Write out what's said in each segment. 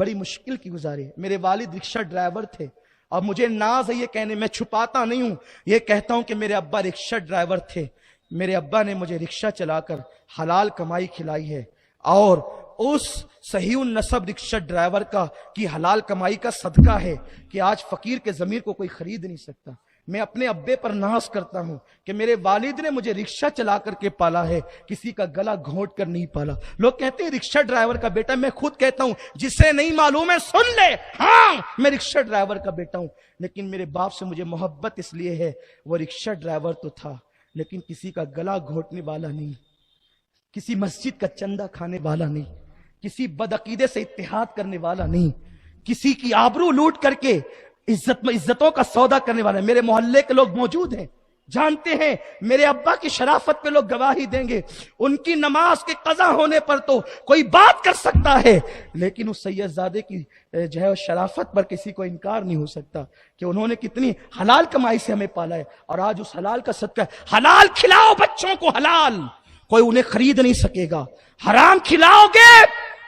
بڑی مشکل کی گزاری ہے. میرے والد رکشہ ڈرائیور تھے اور مجھے ناز ہے یہ کہنے میں، چھپاتا نہیں ہوں، یہ کہتا ہوں کہ میرے ابا رکشہ ڈرائیور تھے. میرے ابا نے مجھے رکشہ چلا کر حلال کمائی کھلائی ہے، اور اس صحیح النسب رکشہ ڈرائیور کا کی حلال کمائی کا صدقہ ہے کہ آج فقیر کے ضمیر کو کوئی خرید نہیں سکتا. میں اپنے ابے پر ناز کرتا ہوں کہ میرے والد نے مجھے رکشہ چلا کر کے پالا ہے، کسی کا گلا گھونٹ کر نہیں پالا. لوگ کہتے ہیں رکشہ ڈرائیور کا بیٹا، میں خود کہتا ہوں جسے نہیں معلوم ہے سن لے، ہاں میں رکشہ ڈرائیور کا بیٹا ہوں. لیکن میرے باپ سے مجھے محبت اس لیے ہے، وہ رکشہ ڈرائیور تو تھا لیکن کسی کا گلا گھونٹنے والا نہیں، کسی مسجد کا چندہ کھانے والا نہیں، کسی بدعقیدے سے اتحاد کرنے والا نہیں، کسی کی آبرو لوٹ کر کے عزتوں کا سودا کرنے والا. میرے محلے کے لوگ موجود ہیں، جانتے ہیں میرے ابا کی شرافت پہ لوگ گواہی دیں گے. ان کی نماز کے قضا ہونے پر تو کوئی بات کر سکتا ہے، لیکن اس سید زادے کی جو ہے شرافت پر کسی کو انکار نہیں ہو سکتا کہ انہوں نے کتنی حلال کمائی سے ہمیں پالا ہے. اور آج اس حلال کا صدقہ ہے. حلال کھلاؤ بچوں کو، حلال کوئی انہیں خرید نہیں سکے گا. حرام کھلاؤ گے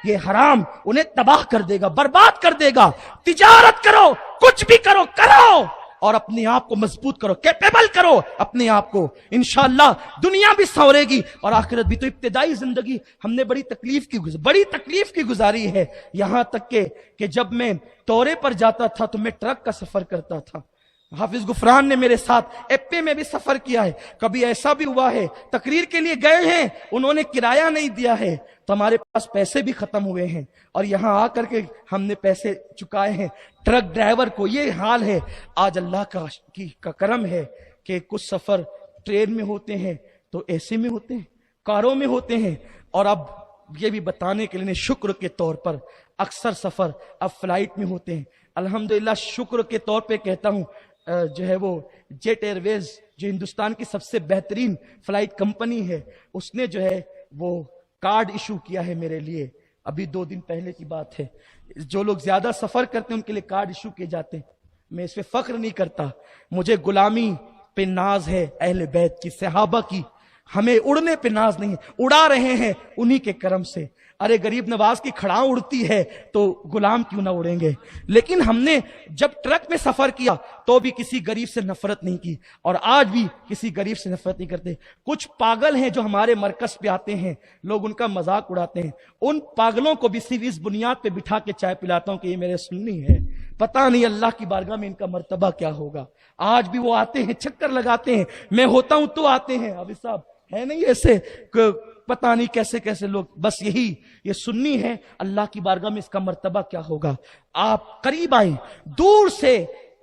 یہ حرام انہیں تباہ کر دے گا، برباد کر دے گا. تجارت کرو، کچھ بھی کرو کرو، اور اپنے آپ کو مضبوط کرو، کیپیبل کرو اپنے آپ کو. انشاءاللہ دنیا بھی سنورے گی اور آخرت بھی. تو ابتدائی زندگی ہم نے بڑی تکلیف کی گزاری ہے. یہاں تک کہ جب میں دورے پر جاتا تھا تو میں ٹرک کا سفر کرتا تھا. حافظ غفران نے میرے ساتھ ایپے میں بھی سفر کیا ہے. کبھی ایسا بھی ہوا ہے تقریر کے لیے گئے ہیں، انہوں نے کرایہ نہیں دیا ہے تو ہمارے پاس پیسے بھی ختم ہوئے ہیں اور یہاں آ کر کے ہم نے پیسے چکائے ہیں. ٹرک ڈرائیور کو یہ حال ہے. آج اللہ کا کرم ہے کہ کچھ سفر ٹرین میں ہوتے ہیں تو ایسے میں ہوتے ہیں، کاروں میں ہوتے ہیں، اور اب یہ بھی بتانے کے لیے شکر کے طور پر اکثر سفر اب فلائٹ میں ہوتے ہیں. الحمدللہ شکر کے طور پہ کہتا ہوں جو ہے وہ جیٹ ایئر ویز جو ہندوستان کی سب سے بہترین فلائٹ کمپنی ہے، اس نے جو ہے وہ کارڈ ایشو کیا ہے میرے لیے. ابھی 2 دن پہلے کی بات ہے. جو لوگ زیادہ سفر کرتے ہیں ان کے لیے کارڈ ایشو کیے جاتے ہیں. میں اس پہ فخر نہیں کرتا، مجھے غلامی پہ ناز ہے اہل بیت کی، صحابہ کی. ہمیں اڑنے پہ ناز نہیں ہے، اڑا رہے ہیں انہی کے کرم سے. ارے غریب نواز کی کھڑاؤں اڑتی ہے تو غلام کیوں نہ اڑیں گے. لیکن ہم نے جب ٹرک میں سفر کیا تو بھی کسی غریب سے نفرت نہیں کی، اور آج بھی کسی غریب سے نفرت نہیں کرتے. کچھ پاگل ہیں جو ہمارے مرکز پہ آتے ہیں، لوگ ان کا مذاق اڑاتے ہیں. ان پاگلوں کو بھی صرف اس بنیاد پہ بٹھا کے چائے پلاتا ہوں کہ یہ میرے سنی ہے. پتہ نہیں اللہ کی بارگاہ میں ان کا مرتبہ کیا ہوگا. آج بھی وہ آتے ہیں، چکر لگاتے ہیں، میں ہوتا ہوں تو آتے ہیں. ابھی صاحب ہے نہیں ایسے پتہ نہیں کیسے کیسے لوگ. بس یہی یہ سنی ہے، اللہ کی بارگاہ میں اس کا مرتبہ کیا ہوگا. آپ قریب آئیں، دور سے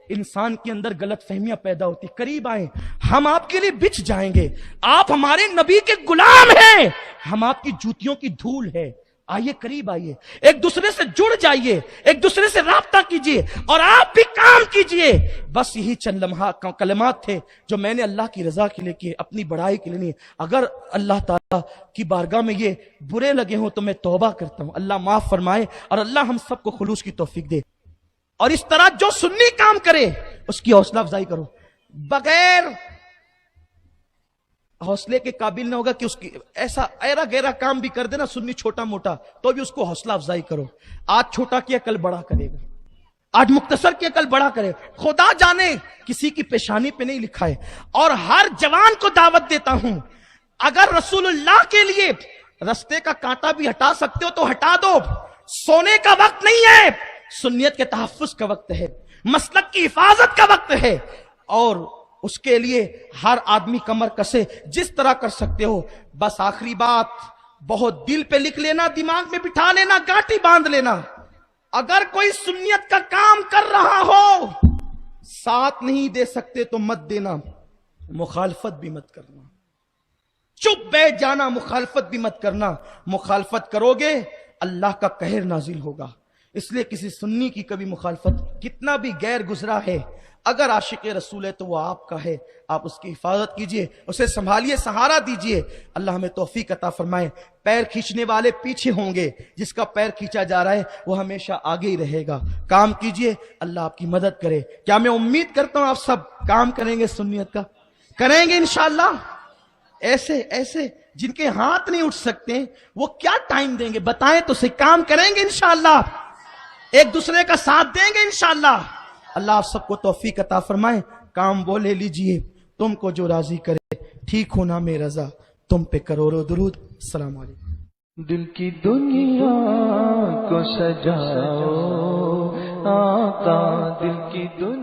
انسان کے اندر غلط فہمیاں پیدا ہوتی. قریب آئیں، ہم آپ کے لیے بچ جائیں گے. آپ ہمارے نبی کے غلام ہیں، ہم آپ کی جوتیوں کی دھول ہے. آئیے قریب آئیے، ایک دوسرے سے جڑ جائیے، ایک دوسرے سے رابطہ کیجیے اور آپ بھی کام کیجیے. بس یہی چند لمحات کلمات تھے جو میں نے اللہ کی رضا کے لیے کیے، اپنی بڑائی کے لیے نہیں. اگر اللہ تعالیٰ کی بارگاہ میں یہ برے لگے ہوں تو میں توبہ کرتا ہوں. اللہ معاف فرمائے اور اللہ ہم سب کو خلوص کی توفیق دے. اور اس طرح جو سنی کام کرے اس کی حوصلہ افزائی کرو. بغیر حوصلے کے قابل نہ ہوگا کہ اس کی ایسا ایرا گیرا کام بھی کر دینا سنی چھوٹا موٹا تو بھی اس کو حوصلہ افزائی کرو. آج چھوٹا کیا کل بڑا کرے گا، آج مختصر کیا کل بڑا کرے. خدا جانے کسی کی پیشانی پہ نہیں لکھا ہے. اور ہر جوان کو دعوت دیتا ہوں، اگر رسول اللہ کے لیے رستے کا کانٹا بھی ہٹا سکتے ہو تو ہٹا دو. سونے کا وقت نہیں ہے، سنیت کے تحفظ کا وقت ہے، مسلک کی حفاظت کا وقت ہے. اور اس کے لیے ہر آدمی کمر کسے جس طرح کر سکتے ہو. بس آخری بات، بہت دل پہ لکھ لینا، دماغ میں بٹھا لینا، گاٹھی باندھ لینا. اگر کوئی سنیت کا کام کر رہا ہو، ساتھ نہیں دے سکتے تو مت دینا، مخالفت بھی مت کرنا. چپ بیٹھ جانا، مخالفت بھی مت کرنا. مخالفت کرو گے اللہ کا قہر نازل ہوگا. اس لیے کسی سنی کی کبھی مخالفت، کتنا بھی غیر گزرا ہے، اگر عاشق رسول ہے تو وہ آپ کا ہے. آپ اس کی حفاظت کیجئے، اسے سنبھالیے، سہارا دیجئے. اللہ ہمیں توفیق عطا فرمائے. پیر کھینچنے والے پیچھے ہوں گے، جس کا پیر کھینچا جا رہا ہے وہ ہمیشہ آگے ہی رہے گا. کام کیجئے، اللہ آپ کی مدد کرے. کیا میں امید کرتا ہوں آپ سب کام کریں گے، سنیت کا کریں گے انشاءاللہ. ایسے جن کے ہاتھ نہیں اٹھ سکتے وہ کیا ٹائم دیں گے، بتائیں تو صحیح. کام کریں گے انشاءاللہ. ایک دوسرے کا ساتھ دیں گے انشاءاللہ. اللہ آپ سب کو توفیق عطا فرمائے. کام وہ لے لیجئے تم کو جو راضی کرے، ٹھیک ہونا میں رضا، تم پہ کروڑوں درود. السلام علیکم. دل کی دنیا کو سجاؤ آقا، دل کی دنیا